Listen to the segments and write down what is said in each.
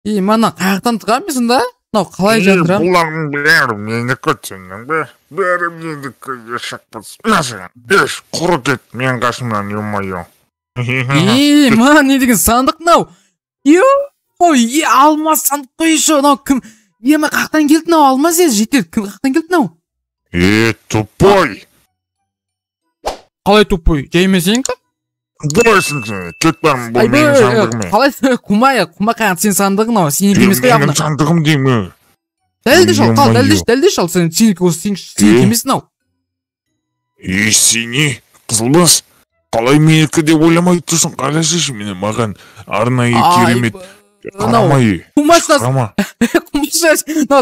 Мана қаяқтан тығамысың да? Мынау қалай жатырам? Бұлардың бәрі менікі сенің бе? Бәрі менікі ешақпыз. Насыған, еш құры кет мен қасымнан ё-моё. Мана не деген сандық мынау? Алмаз сандық қойшы. Мынау кім? Ма қаяқтан келді мынау алмаз жетер. Кім қаяқтан келді мынау? Тупой. Қалай тупой? Жеймесең-ка? Дұрысың сен, кет бәрім бұл менің сандығым. Қалай құма қаяқ сен сандығың ау, сенікі емес қой менің сандығым деймі. Дәлді шал, қал, дәлді шал, сенікі емес мынау. Сені, қызылбас, қалай менікі деп ойламай тұрсың, қарасышы мені маған арнайы керемет қарамай. Құмашына,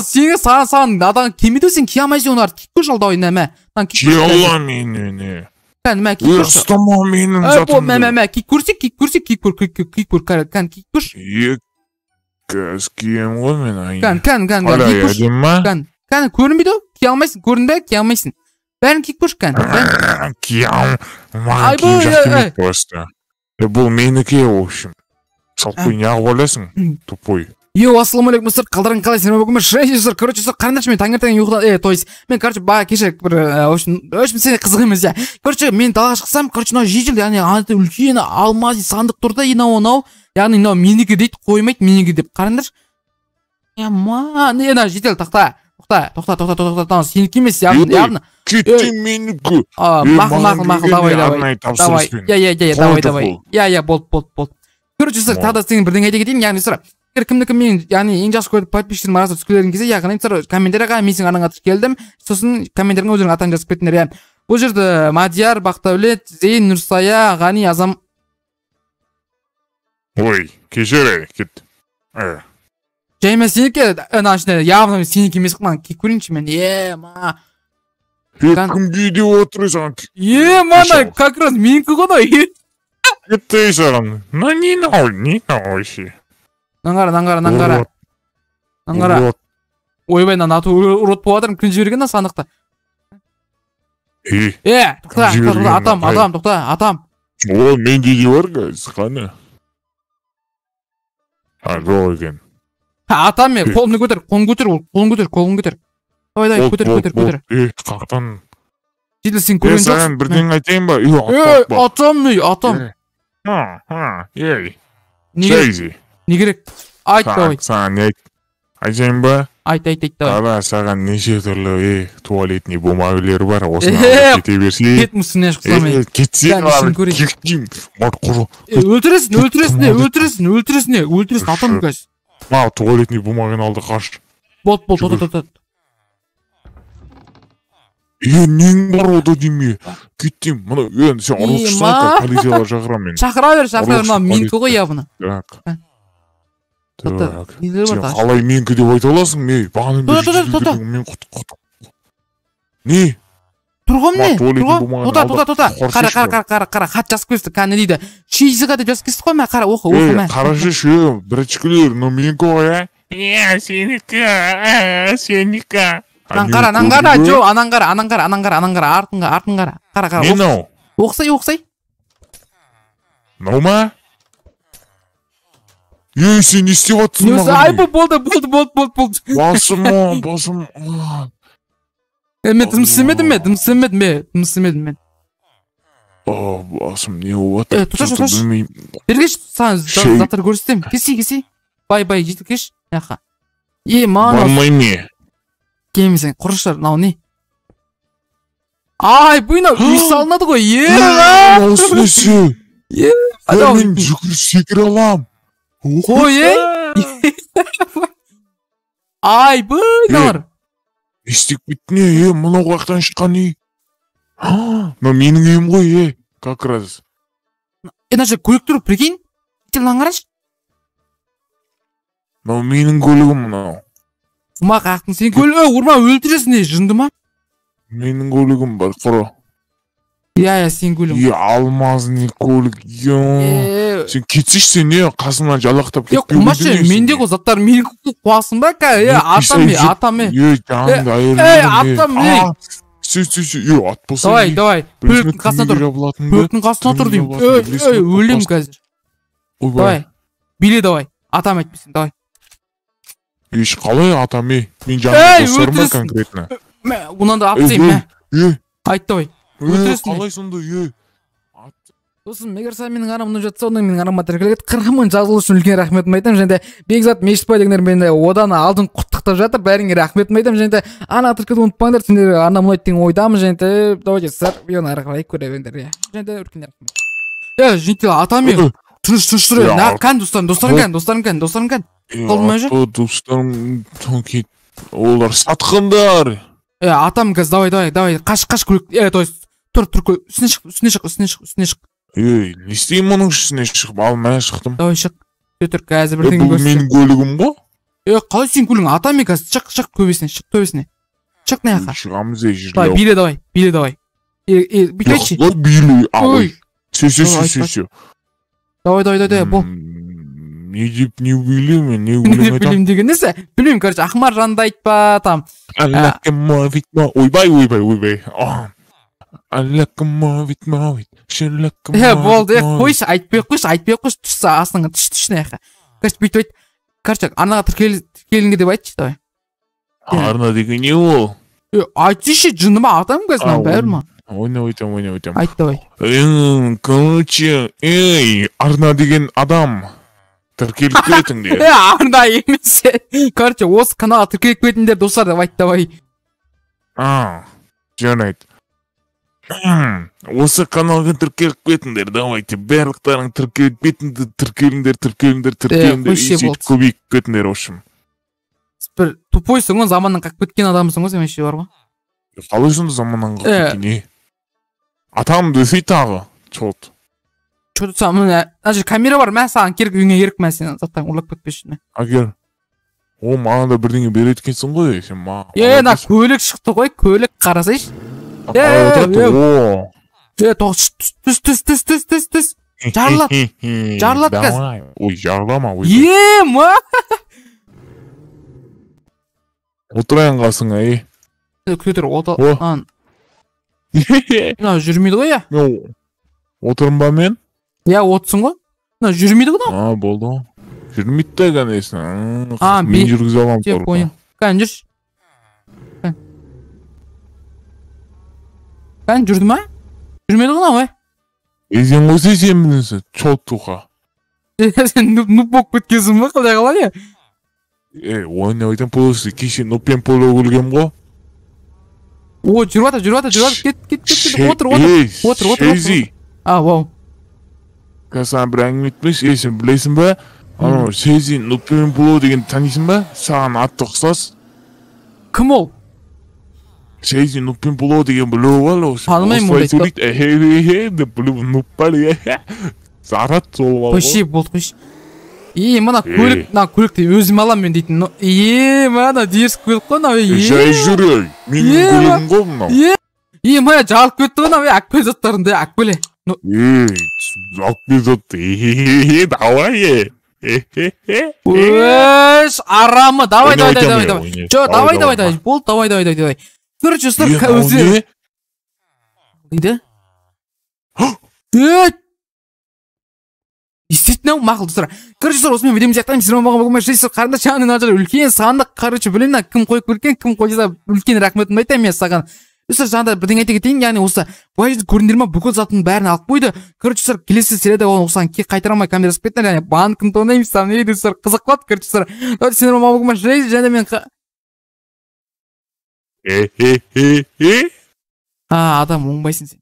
сені саған адаң кемеді сен кие алмайсың олар, киккі жалда ойнама. Кие алла мені. Ұстама менің затымды. Кик көрсек, кик көр, кик көрш. Кәз кием ғой мен айын. Кән, Қалай әдем ма? Кән, көрінбейді, кие алмайсың, көрінбе, кие алмайсың. Бәрін кик көрш, кән. Кие алм, маған кие жақтымет просто. Бұл меніке, в общем. Салпой неғып ойлайсың, тупой. Ассаламу алейкум, қалдарың қалай сен өміргімір шайсыздар, короче, қарындашы мен таңертең ұйқыдан, то есть, мен, короче, кеше бір, в общем, сене қызық емес, короче, мен далаға шықсам, короче, мынау жежел, яғни, үлкен алмаз сандық тұрды, анау, яғни, мынау менікі дейді, қоймайды, менікі деп, қарындашы. Жетел, тоқта, сенікі емес, яғни. Кетті менікі. Давай. Болды. Короче, тағда сенің бірден айта кетейін, яғни, сұра. Кімдікі мен, яғни, ең жақсы көріп подписчиктерім арасында түскілерін кезде, яғни, комментарияға мен сенің атыңа келдім, сосын комментарияға өзінің атаңды жазып кеттіңдер, бұл жерді Мадияр, Бақтәулет, Зейн, Нұрсая, Ғани, Азам. Ой, кешер, кет. Жайма сенікі, явно сенікі емес қылман, кек көрейінші мен, кімге де отырсың? Мана, как раз менікі ғана, Кетті саған, не нау, Наңғара. Ойбай, аты урод болатырым, күн жіберген сандықта. Тоқта, атам. О, менде де бар ғайыз, қаны. Жоқ екен. Атам мен, қолын көтер. Давай, көтер. Қақтан. Жетіл сен көрген жоқсың. Саған бірден айтайын ба? Атам. Шайзи. Не керек? Айт, давай. Саған айтайын ба? Айт, давай. Қара, саған неше түрлі туалетный бумагілер бар, осыны алып кете берсе. Кет мұсыне шықсамай. Кетсен алып кектейм. Өлтіресін, атам көз. Туалетный бумагын алды қаш. Бол. Нең бар ода деме. Кеттім. Сен ұрықшысың, полицияға шақырам мен. Шақыра, менікі ғой ябыны. Так. Сен қалай менікі деп айта аласың, мен құт. Не? Тұрғым не? Қара, хат жазып кесті, кәні дейді. Шейзіға деп жазып кесті қой, қара, оқы. Қарашы шы, біріншікілер, менікі ғой, сенікі. Анаңғара, жо, анаңғара, артын қара. Не нау? Оқсай. Нау ма? Сен не істеп атсың маған? Ай, болды. Басым. Мен дымсымедім мен. Басым, не олат? Тұташ. Бергеш, саған заттар көрсетем. Кесі. Бай, жетіл кеш. Бармай ме? Кемесен, құрышар, нау не? Ай, бұйна, үй салынады ғой, Осынысы. Мен жүгір секір алам. Қой, Ай, бұйналар. Естік бітіне, мұнау қақтан шыққан үй. Менің үйім ғой, как раз. Наша көлік тұрып, прикинь? Телан қараш? Менің көлігім мұнау. Ұма қақтың сен көлігі, ұрма өлтіресін не, жынды ма? Менің көлігім бар, құры. Сен көлігім. Алмазный көлік, Сен кетсеш сен не, қасымнан жалақтап кетпеу мүмкін Құмашы, менде ғой заттар менің қуасың ба, атам. Жанымды Атам. Ат болса. Давай. Көліктің қасына тұр дейм. Өлем қазір. Давай. Биле давай. Атам айтпесін, давай. Еш қалай атам мен Ей, жаңағы достарым ба өтірсің. конкретно? Унан да атсайм ма? Айт давай. Өтірсің. Қалай сонда Досым, егер сен менің арамды жатса, онда менің арама тіркеледі. 40 мың жазылу үшін үлкен рахметімді айтамын. Және де Бекзат Мешітбай дегендер мені одан алдын құттықтап жатыр. Бәріңе рахметімді айтамын. Және де ана тіркелуді ұмытпаңдар. Сендер ана мұнайды деген ойдамын. Және де давайте сіздер видеоны ары қарай көре беріңдер. Және де үлкен рахмет. Жентел атам мен. Тыныш тұр. Кән достарым кән. Қолмай жүр. Достарым тонкет. Олар сатқандар. Атам қазір давай. Қаш көлік. То есть тұр үстіне шық. Не істеймін оның үстіне шығып, ал мен шықтым. Давай шық. Сөйтір қазір бірдеңе Бұл менің көлігім ғой? Қалай сен көлігің? Атам мен қазір шық төбесіне. Шық не ақа? Шығамыз жерлеу. Давай, биле давай. Бүйтейші. Биле, ой. Сө. Давай, бол. Не деп не билеймін, не білем деген несі? Білмеймін, короче, Ахмар жанды айтпа, там. Ойбай. Болды, қойшы, айтпай қойшы, түсі астыңға, түшіне ақа. Короче, бүйтіп айт. Короче, арнаға тіркелінге деп айтшы, давай. Арна деген не ол? Айтшы, жыныма атам қазір, бәрі ма? Ойнайтам. Айт, давай. Короче, Арна деген адам тіркеліп кетіңдер. Арна емес. Короче, осы каналға тіркеліп кетіңдер, достар, деп айт, давай. Жарайды. Осы каналға тіркеліп кетіңдер, давайте. Барлықтарың тіркеліп кетіңдер. Есет көбейіп кетіңдер, ошым. Бір тупойсың ғой, заманнан қақып кеткен адамсың ғой, сен ше бар ма? Қалай сонда заманнан қақып кеткен, Атам дөсей тағы, чот. Чот сам, әже камера бар, мә саған керек, үйіңе керек мә сен заттан ұрлап кетпешін мә. Агер, о, маған да бірдеңе береткенсің ғой, сен ма. На көлік шықты ғой, көлік қарасайш. Түс. Жарлат кәз. Ой, жарлама. Ма? Отырайын қасың, Көтер, жүрмейді ғой, Отырым ба мен? Отсың ғой. Жүрмейді ғой, болды. Жүрмейді да кәнесін. Мен жүргізе алам торға. Кән жүрш. Кән жүрді ма? Жүрмейді ғой, Сен қойсай сен білінсі, чот тұға. Сен нұп боқ көткесің ба, қалай? Ойнайтын полысы, кеше нұппен полы өлгем ғой. Жүрватыр, отыр. Шейзи. Вау. Қазан бір әңгім етмеш, сен білесің ба? Шейзи нұппен полы деген танисың ба? Саған атты ұқсас. Кім ол? Шейзи нұппен полы деген білу бол. Танымайым ол айтты. Нұппар, Зарат сол бол. Қойшы, болды, қойшы. Мына көлікті өзім алам мен дейтін. Мына дерс көлік қой, Жай жүрей, менің көлігім ғой мынау. Мына жалып кетті ғой, әкпел заттарында, әкпеле. Жалып кетті, давай, арамы, давай. Бол, давай. Короче, сұр, өзі. Дейді? Действительно, мақыл достар. Короче, осымен видеомызды аяқтаймыз. Сіздер маған болмай жүрсіздер. Қарындас жаңағы нажар үлкен сандық. Короче, білемін, кім қойып көрген, кім қойса үлкен рахметімді айтамын мен саған. Достар, жаңағыда бірдеңе айта кетейін, яғни осы былай жерде көрдіңдер ме, бүкіл затын бәрін алып қойды. Короче, достар, келесі серияда оны осыған қайтара алмай камера сып кеттіңдер, яғни банкін тонаймыз, там не достар, қызық болады. Короче, достар, сіздер маған болмай жүрсіздер, және мен адам оңбайсың сен.